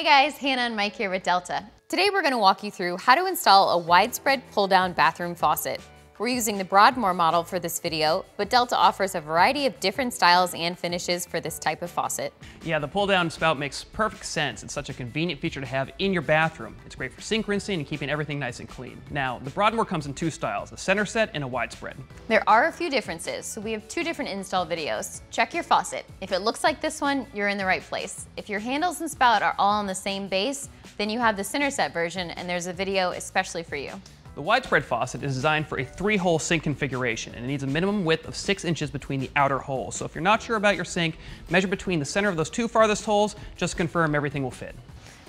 Hey guys, Hannah and Mike here with Delta. Today we're going to walk you through how to install a widespread pull-down bathroom faucet. We're using the Broadmoor model for this video, but Delta offers a variety of different styles and finishes for this type of faucet. Yeah, the pull-down spout makes perfect sense. It's such a convenient feature to have in your bathroom. It's great for sink rinsing and keeping everything nice and clean. Now, the Broadmoor comes in two styles, a center set and a widespread. There are a few differences, so we have two different install videos. Check your faucet. If it looks like this one, you're in the right place. If your handles and spout are all on the same base, then you have the center set version, and there's a video especially for you. The widespread faucet is designed for a 3-hole sink configuration, and it needs a minimum width of 6 inches between the outer holes. So if you're not sure about your sink, measure between the center of those 2 farthest holes, just to confirm everything will fit.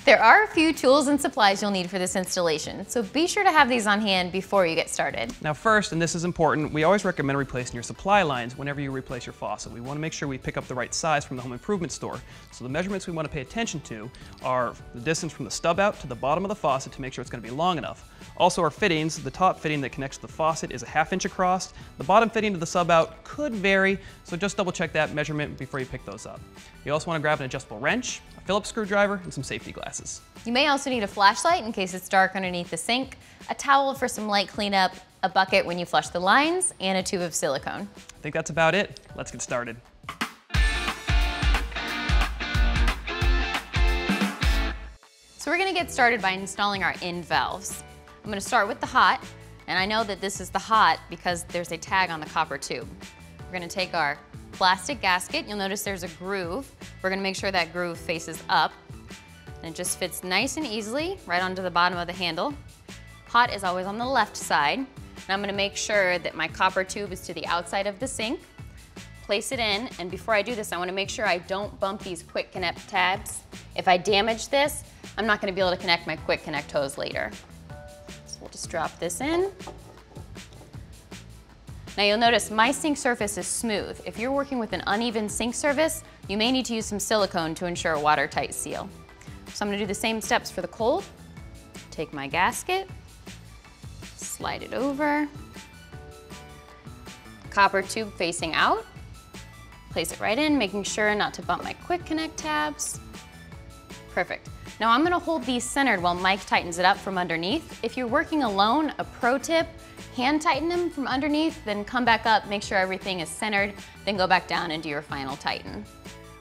There are a few tools and supplies you'll need for this installation, so be sure to have these on hand before you get started. Now first, and this is important, we always recommend replacing your supply lines whenever you replace your faucet. We want to make sure we pick up the right size from the home improvement store. So the measurements we want to pay attention to are the distance from the stub out to the bottom of the faucet to make sure it's going to be long enough. Also our fittings, the top fitting that connects to the faucet is a 1/2 inch across. The bottom fitting to the sub out could vary, so just double check that measurement before you pick those up. You also want to grab an adjustable wrench, a Phillips screwdriver, and some safety glasses. You may also need a flashlight in case it's dark underneath the sink, a towel for some light cleanup, a bucket when you flush the lines, and a tube of silicone. I think that's about it. Let's get started. So we're going to get started by installing our end valves. I'm going to start with the hot, and I know that this is the hot because there's a tag on the copper tube. We're going to take our plastic gasket. You'll notice there's a groove. We're going to make sure that groove faces up, and it just fits nice and easily right onto the bottom of the handle. Hot is always on the left side, and I'm going to make sure that my copper tube is to the outside of the sink. Place it in, and before I do this, I want to make sure I don't bump these quick connect tabs. If I damage this, I'm not going to be able to connect my quick connect hose later. So we'll just drop this in. Now you'll notice my sink surface is smooth. If you're working with an uneven sink surface, you may need to use some silicone to ensure a watertight seal. So I'm going to do the same steps for the cold. Take my gasket, slide it over, copper tube facing out, place it right in, making sure not to bump my quick connect tabs. Perfect. Now I'm going to hold these centered while Mike tightens it up from underneath. If you're working alone, a pro tip, hand tighten them from underneath, then come back up, make sure everything is centered, then go back down and do your final tighten.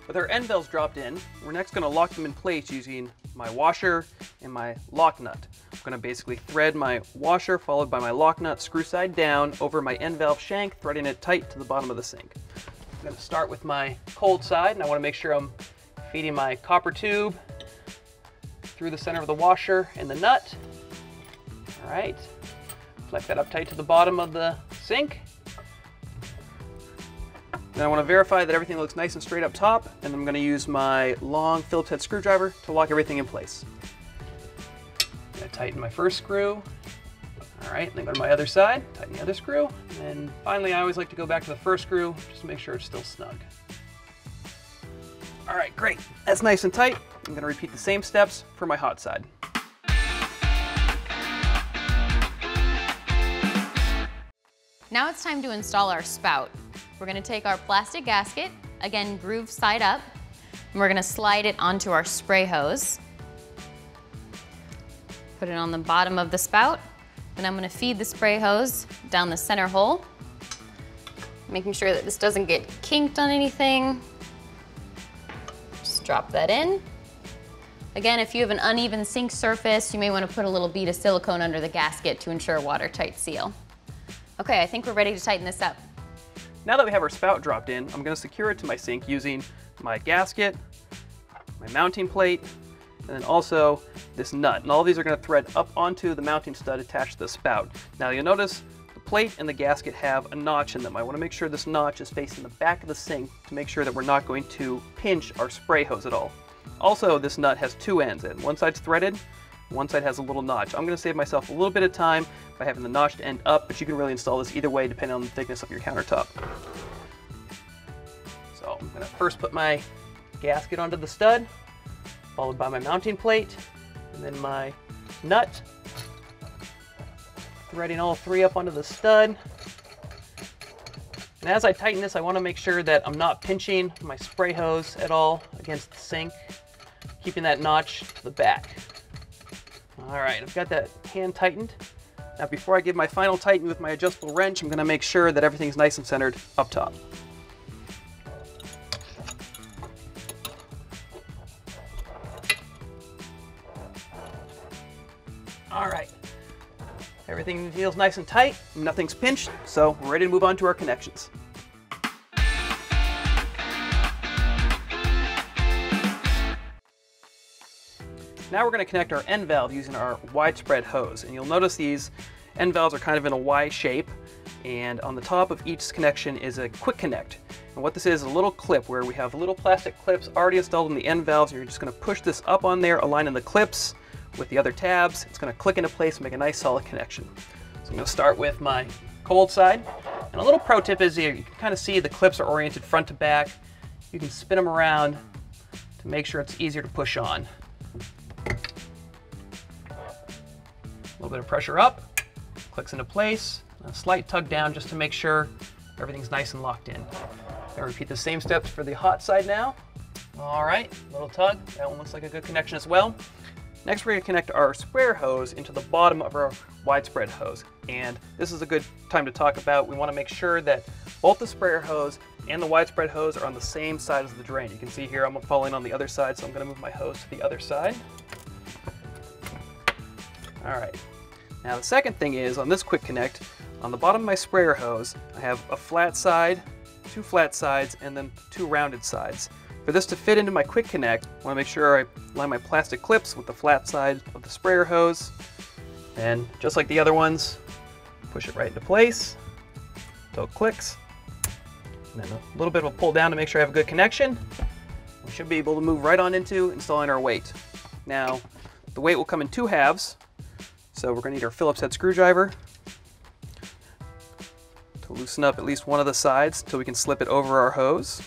With our end valves dropped in, we're next going to lock them in place using my washer and my lock nut. I'm going to basically thread my washer followed by my lock nut, screw side down over my end valve shank, threading it tight to the bottom of the sink. I'm going to start with my cold side, and I want to make sure I'm feeding my copper tube through the center of the washer and the nut. All right, flex that up tight to the bottom of the sink. Then I want to verify that everything looks nice and straight up top, and I'm going to use my long Phillips head screwdriver to lock everything in place. I'm going to tighten my first screw. All right, then go to my other side, tighten the other screw, and then finally I always like to go back to the first screw just to make sure it's still snug. All right, great. That's nice and tight. I'm going to repeat the same steps for my hot side. Now it's time to install our spout. We're going to take our plastic gasket, again groove side up, and we're going to slide it onto our spray hose. Put it on the bottom of the spout. Then I'm going to feed the spray hose down the center hole, making sure that this doesn't get kinked on anything. Just drop that in. Again, if you have an uneven sink surface, you may want to put a little bead of silicone under the gasket to ensure a watertight seal. Okay, I think we're ready to tighten this up. Now that we have our spout dropped in, I'm going to secure it to my sink using my gasket, my mounting plate, and then also this nut. And all these are going to thread up onto the mounting stud attached to the spout. Now you'll notice the plate and the gasket have a notch in them. I want to make sure this notch is facing the back of the sink to make sure that we're not going to pinch our spray hose at all. Also, this nut has 2 ends, and one side's threaded, one side has a little notch. I'm going to save myself a little bit of time by having the notched end up, but you can really install this either way depending on the thickness of your countertop. So I'm going to first put my gasket onto the stud, followed by my mounting plate, and then my nut. Threading all 3 up onto the stud. And as I tighten this, I want to make sure that I'm not pinching my spray hose at all against the sink. keeping that notch to the back. All right, I've got that hand tightened. Now before I give my final tighten with my adjustable wrench, I'm gonna make sure that everything's nice and centered up top. All right, everything feels nice and tight, nothing's pinched, so we're ready to move on to our connections. Now we're going to connect our end valve using our widespread hose. And you'll notice these end valves are kind of in a Y shape, and on the top of each connection is a quick connect. And what this is a little clip where we have little plastic clips already installed in the end valves, and you're just going to push this up on there, aligning the clips with the other tabs. It's going to click into place and make a nice solid connection. So I'm going to start with my cold side. And a little pro tip is you can kind of see the clips are oriented front to back. You can spin them around to make sure it's easier to push on. A little bit of pressure up, clicks into place, a slight tug down just to make sure everything's nice and locked in. I'll repeat the same steps for the hot side now. All right, little tug, that one looks like a good connection as well. Next, we're going to connect our sprayer hose into the bottom of our widespread hose. And this is a good time to talk about, we want to make sure that both the sprayer hose and the widespread hose are on the same side as the drain. You can see here I'm falling on the other side, so I'm going to move my hose to the other side. All right. Now the second thing is, on this quick connect, on the bottom of my sprayer hose, I have a flat side, 2 flat sides, and then 2 rounded sides. For this to fit into my quick connect, I want to make sure I line my plastic clips with the flat side of the sprayer hose. And just like the other ones, push it right into place until it clicks. And then a little bit of a pull down to make sure I have a good connection. We should be able to move right on into installing our weight. Now, the weight will come in 2 halves. So we're going to need our Phillips head screwdriver to loosen up at least one of the sides until we can slip it over our hose.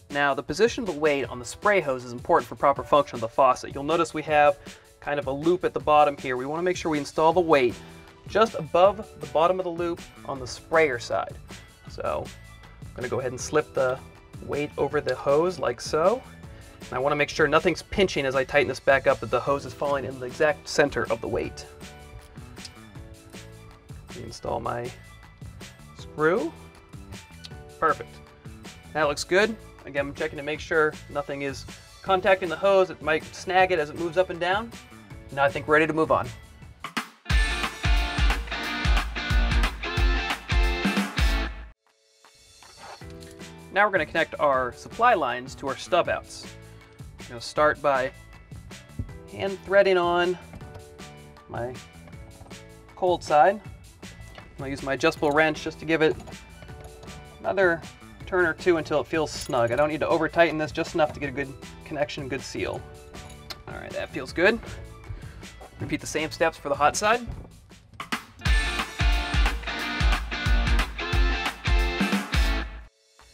Now the position of the weight on the spray hose is important for proper function of the faucet. You'll notice we have kind of a loop at the bottom here. We want to make sure we install the weight just above the bottom of the loop on the sprayer side. So I'm going to go ahead and slip the weight over the hose like so. And I want to make sure nothing's pinching as I tighten this back up, that the hose is falling in the exact center of the weight. Install my screw. Perfect. That looks good. Again, I'm checking to make sure nothing is contacting the hose. It might snag it as it moves up and down. Now I think we're ready to move on. Now we're going to connect our supply lines to our stub outs. I'm going to start by hand threading on my cold side. I'll use my adjustable wrench just to give it another turn or 2 until it feels snug. I don't need to over tighten this, just enough to get a good connection, good seal. All right, that feels good. Repeat the same steps for the hot side.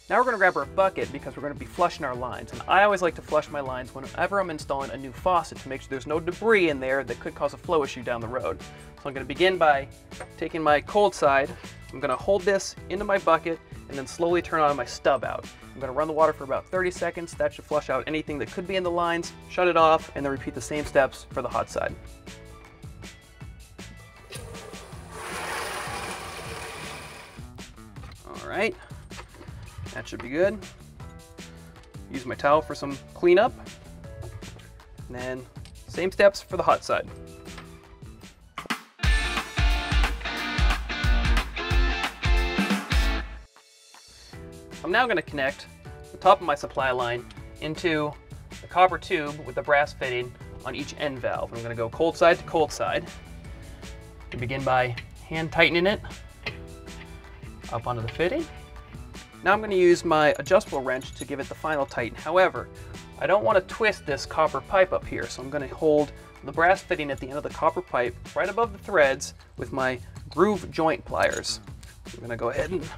Now we're going to grab our bucket because we're going to be flushing our lines. And I always like to flush my lines whenever I'm installing a new faucet to make sure there's no debris in there that could cause a flow issue down the road. So I'm going to begin by taking my cold side. I'm going to hold this into my bucket and then slowly turn on my stub out. I'm going to run the water for about 30 seconds. That should flush out anything that could be in the lines, shut it off, and then repeat the same steps for the hot side. All right. That should be good. Use my towel for some cleanup. And then same steps for the hot side. I'm now going to connect the top of my supply line into the copper tube with the brass fitting on each end valve. I'm going to go cold side to cold side. To begin by hand tightening it up onto the fitting. Now I'm going to use my adjustable wrench to give it the final tighten. However, I don't want to twist this copper pipe up here, so I'm going to hold the brass fitting at the end of the copper pipe right above the threads with my groove joint pliers. I'm going to go ahead and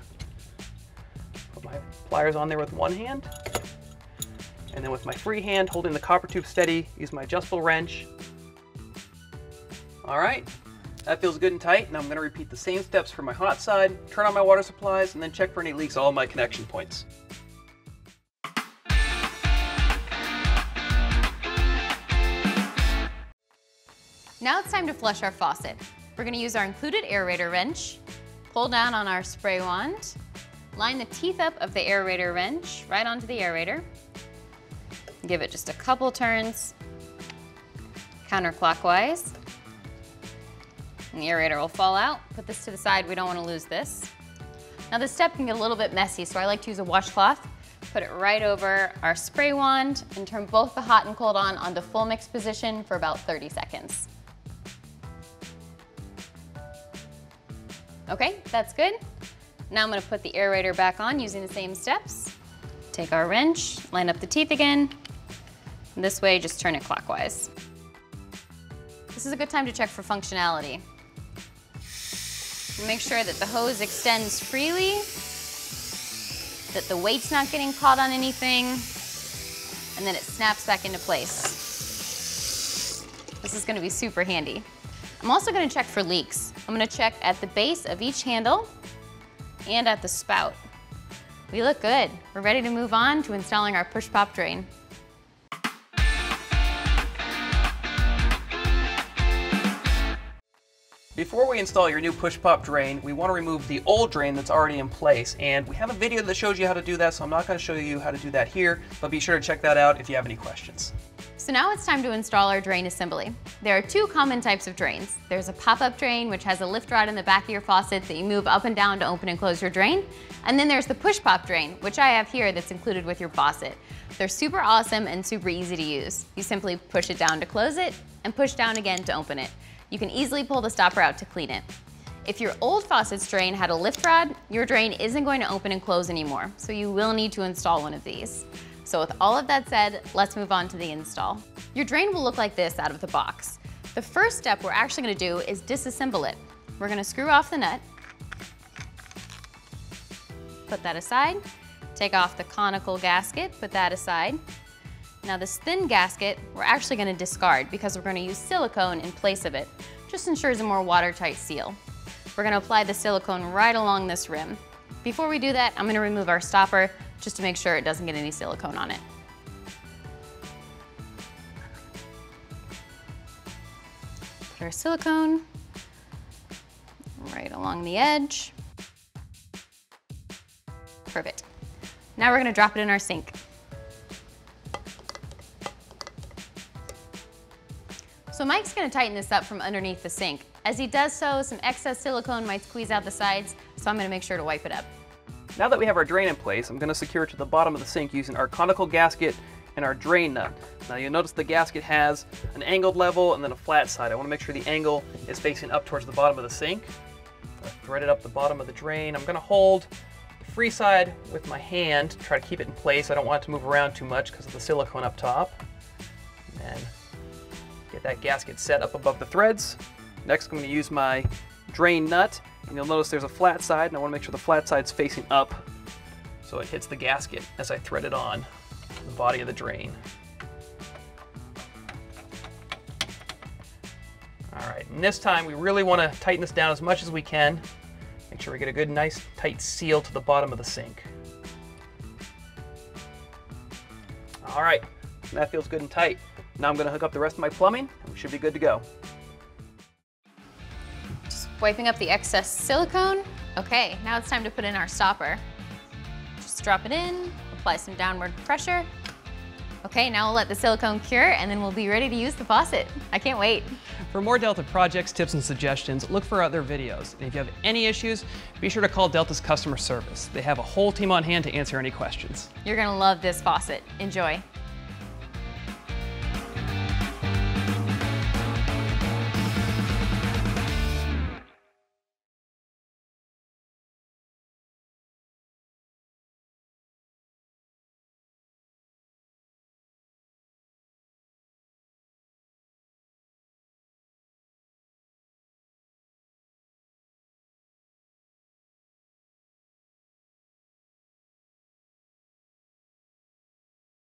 put my pliers on there with one hand, and then with my free hand holding the copper tube steady, use my adjustable wrench. All right. That feels good and tight. Now I'm going to repeat the same steps for my hot side, turn on my water supplies, and then check for any leaks at all my connection points. Now it's time to flush our faucet. We're gonna use our included aerator wrench, pull down on our spray wand, line the teeth up of the aerator wrench right onto the aerator, give it just a couple turns, counterclockwise, and the aerator will fall out. Put this to the side, we don't wanna lose this. Now this step can get a little bit messy, so I like to use a washcloth, put it right over our spray wand, and turn both the hot and cold on onto full mix position for about 30 seconds. Okay, that's good. Now I'm gonna put the aerator back on using the same steps. Take our wrench, line up the teeth again, and this way just turn it clockwise. This is a good time to check for functionality. Make sure that the hose extends freely, that the weight's not getting caught on anything, and then it snaps back into place. This is gonna be super handy. I'm also gonna check for leaks. I'm gonna check at the base of each handle and at the spout. We look good. We're ready to move on to installing our push-pop drain. Before we install your new push-pop drain, we want to remove the old drain that's already in place, and we have a video that shows you how to do that, so I'm not going to show you how to do that here, but be sure to check that out if you have any questions. So now it's time to install our drain assembly. There are two common types of drains. There's a pop-up drain, which has a lift rod in the back of your faucet that you move up and down to open and close your drain. And then there's the push-pop drain, which I have here that's included with your faucet. They're super awesome and super easy to use. You simply push it down to close it and push down again to open it. You can easily pull the stopper out to clean it. If your old faucet's drain had a lift rod, your drain isn't going to open and close anymore, so you will need to install one of these. So with all of that said, let's move on to the install. Your drain will look like this out of the box. The first step we're actually gonna do is disassemble it. We're gonna screw off the nut, put that aside, take off the conical gasket, put that aside. Now this thin gasket, we're actually gonna discard because we're gonna use silicone in place of it. Just ensures a more watertight seal. We're gonna apply the silicone right along this rim. Before we do that, I'm gonna remove our stopper just to make sure it doesn't get any silicone on it. Put our silicone right along the edge. Perfect. Now we're gonna drop it in our sink. So Mike's gonna tighten this up from underneath the sink. As he does so, some excess silicone might squeeze out the sides, so I'm gonna make sure to wipe it up. Now that we have our drain in place, I'm going to secure it to the bottom of the sink using our conical gasket and our drain nut. Now you'll notice the gasket has an angled level and then a flat side. I want to make sure the angle is facing up towards the bottom of the sink. I thread it up the bottom of the drain. I'm going to hold the free side with my hand to try to keep it in place. I don't want it to move around too much because of the silicone up top. And then get that gasket set up above the threads. Next I'm going to use my drain nut. And you'll notice there's a flat side, and I want to make sure the flat side's facing up so it hits the gasket as I thread it on the body of the drain. All right, and this time we really want to tighten this down as much as we can. Make sure we get a good, nice, tight seal to the bottom of the sink. All right, that feels good and tight. Now I'm going to hook up the rest of my plumbing, and we should be good to go. Wiping up the excess silicone. Okay, now it's time to put in our stopper. Just drop it in, apply some downward pressure. Okay, now we'll let the silicone cure and then we'll be ready to use the faucet. I can't wait. For more Delta projects, tips, and suggestions, look for other videos. And if you have any issues, be sure to call Delta's customer service. They have a whole team on hand to answer any questions. You're gonna love this faucet. Enjoy.